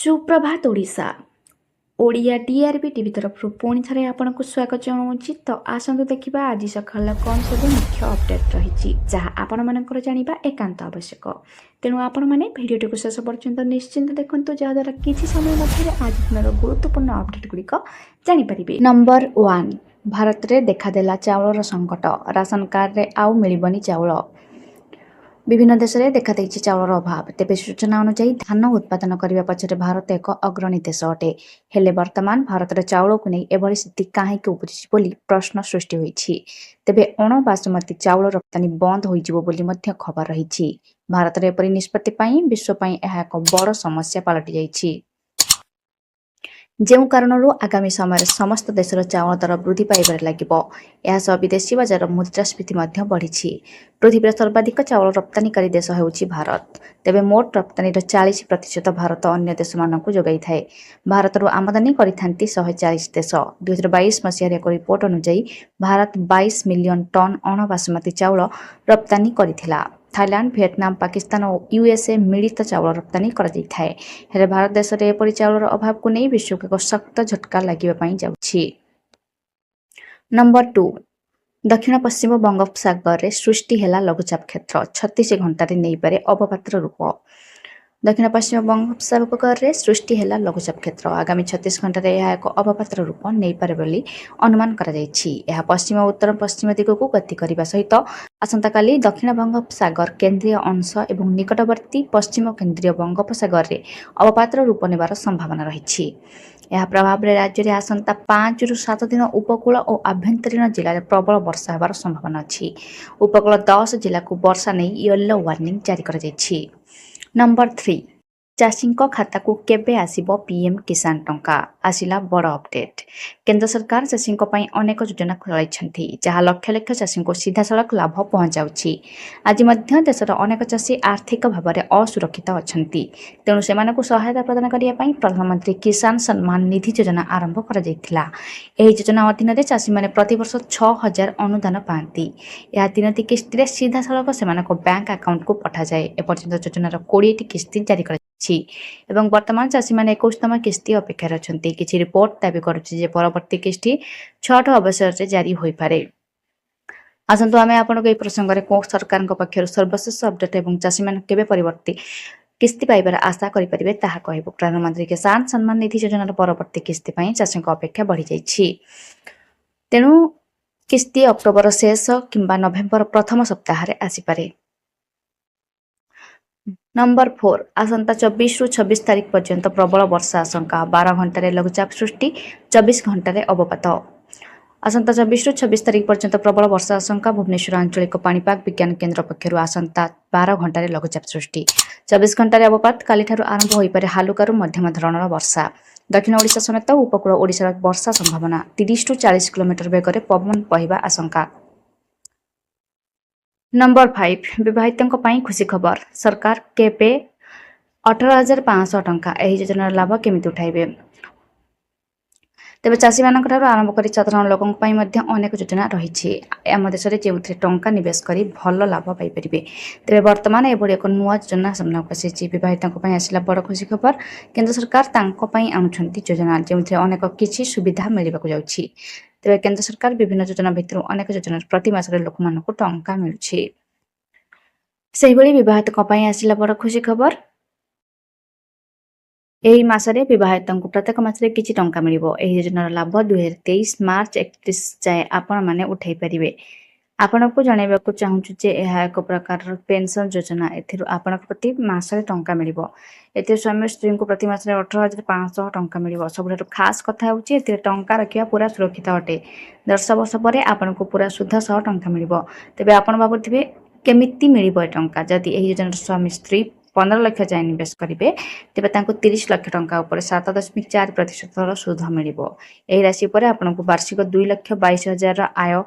सुप्रभात Odisha Odia TRP TV तरफ पुणी थे आपको स्वागत जनाऊँगी। तो आसतु देखा आज सकाल कौन सब मुख्य अपडेट रही जहाँ आपण मानकर जाना एकांत आवश्यक। तेणु आपण मैंने भिडियोटी को शेष पर्यंत निश्चिंत देखु जहाँद्वारा किसी समय मध्य आज दिन गुरुत्वपूर्ण अपडेट गुड़िक जापर। नंबर 1 भारत में देखादेला चाउलर संकट। राशन कार्ड रे आउ मिलबनी चाउल। विभिन्न देश में देखा चाउलर अभाव। तेज सूचना अनुसार धान उत्पादन करने पछरे भारत एक अग्रणी देश अटे। हेले वर्तमान भारत में चाउल को नहीं एभली स्थिति कहीं उपजी बोली प्रश्न सृष्टि होईछि। तेबे अण बासमती चाउल रप्तानी बंद होईजिवो बोली मध्य खबर रही। भारत में एपरी निष्पत्ति पई विश्व पई यह एक बड़ समस्या पलटि जाइछि। जो कारणरू आगामी समय समस्त देशर चाउल दर वृद्धि पाइबार लागिबो। यह सह विदेशी बजार मुद्रास्फीति मध्य बढ़ी। पृथ्वी सर्वाधिक चाउल रप्तानीकारी देश हेउछि भारत। तेबे मोट रप्तानीर 40% भारत अन्य देश मानकु जोगाई थाए। भारतरू आमदानी करिथांती 140 देश। 2022 मसीहार एक रिपोर्ट अनुसार भारत 22 मिलियन टन अण बासमती चाउल रप्तानी करिथिला। थाईलैंड, वियतनाम, पाकिस्तान और यूएसए मिलित चाउल रप्तानी कर भारत देश में एपरी चाउलर अभाव को नहीं विश्व को एक शक्त झटका लगे जाउछि। नंबर 2 दक्षिण पश्चिम बंगोपसागर में सृष्टि है लघुचाप क्षेत्र। 36 घंटे नहीं पारे अवपातर रूप। दक्षिण पश्चिम बंगोपसागर में सृष्टि है लघुचाप क्षेत्र। आगामी 36 घंटे यह एक अवपातर रूप नहीं पारे बोली अनुमान करा जायछि। यह पश्चिम और उत्तर पश्चिम दिग को गति करने सहित आसंता काली दक्षिण बंगोपसागर केन्द्रीय अंश एवं निकटवर्ती पश्चिम केन्द्रीय बंगोपसागर में अवपातर रूप नेबार संभावना रही। यह प्रभाव में राज्य में आसंता 5 ରୁ 7 दिन उपकूल और आभ्यंतरीण जिले में प्रबल वर्षा होबार संभावना अच्छी। उपकूल 10 जिला को वर्षा नहीं येलो वार्निंग जारी कर जायछि। नंबर 3 चाषी खाता को केबे आसीबो पीएम किसान टंका। आसिला बड़ अपडेट। केंद्र सरकार चाषी अनेक योजना चलाइछन्ति जहाँ लक्ष लक्ष चाषी को सीधा सड़क लाभ पहुंचाउछि। आज मध्य देशर अनेक चाषी आर्थिक भाव में असुरक्षित अछन्ति। तेणु सेमानकु सहायता प्रदान करिया पई प्रधानमंत्री किसान सम्मान निधि योजना आरंभ करा जायतिला। एही योजना अधीन चाषी माने प्रति वर्ष 6000 अनुदान पाती। यह 3टी किस्ती सीधा सड़क सेमानक बैंक अकाउंट को पठा जाए। एपर्यंत योजनार 20टी किस्ती जारी कर एवं वर्तमान चाषी मैंने 21तम किस्ती अपेक्षा अच्छी। किसी रिपोर्ट दावी करुच्चे परवर्ती किस्ती 6 अवसर से जारी हो पारे। आसतु आम आपको यह प्रसंग में कौ सरकार पक्षर सर्वशेष अपडेट और चाषी मैंने केबे परवर्ती किस्ती पाइबार आशा करें ताहा कहबू। प्रधानमंत्री किसान सम्मान निधि योजनार परवर्ती किस्ती चाषी अपेक्षा बढ़ी जाइछि। तेणु किस्ती अक्टोबर शेष किंबा नवेम्बर प्रथम सप्ताह आसीपे। नंबर 4 आसंता 24 ରୁ 26 तारीख पर्यंत प्रबल वर्षा आशंका। 12 घंटे लघुचाप सृष्टि, 24 घंटे अवपात। आसंता 24 ରୁ 26 तारीख पर्यंत प्रबल वर्षा आशंका। भुवनेश्वर आंचलिक पाणीपाग विज्ञान केन्द्र पक्षर आसंता 12 घंटे लघुचाप सृष्टि, 24 घंटे अवपात। काली आरंभ हो पारे हालुकारू मध्यम धरणर वर्षा। दक्षिण ओडिशा समेत उपकूल ओडिशार वर्षा संभावना। 30 ରୁ 40 किलोमीटर वेगर पवन बहिबा आशंका। नंबर 5 विवाहितों खुशी खबर। सरकार केबे 18,500 टंका एही योजनार लाभ केमिति उठाइबे। तेबे चाषी मानक ठारू आरंभ करी साधारण लोकों पई मध्य अनेक योजना रही। आम देश में जो टंका निवेश करी भल लाभ पाई परिबे। तेबे वर्तमान एभली एक नुआ योजना सामना आसी। विवाहितों आसला बड़ खुशी खबर। केंद्र सरकार तांको पई आनुछंती योजना जो अनेक किछि सुविधा मिलबाकू जाउछि। तेबे केंद्र सरकार विभिन्न योजना भितर अनेक योजना प्रति मासरे लोक मानकू टंका मिलुछि। सेहिभली विवाहितों आसला बड़ खुशी खबर। एही मासरे विवाहितों प्रत्येक मासरे किछि टंका मिलिबो। एही योजनार लाभ 2023 मार्च 31 जाए आपण माने उठाई परिबे। आपनको जणाइबाकू चाहूछु जे यह एक प्रकार पेंशन योजना। एथिरु आपण प्रति मासरे टंका मिलिबो। एथिर स्वामी स्त्री को प्रति मासरे 18,500 टंका मिलिबो। सबुठारु खास कथा होउछि एथिर टंका रखिया पूरा सुरक्षित अटे। 10 वर्ष परे आपनको पूरा सुधा सह टंका मिलिबो। तेबे आपण भाबुथिबे केमिति मिलिबो ए टंका। जदि एही योजनार स्वामी स्त्री 15 लाख जाए निवेश करेंगे तेज 30 लाख टंका उपर 7.4% सूद मिलिबो। एही राशि पर आपको वार्षिक 2,22,000 आय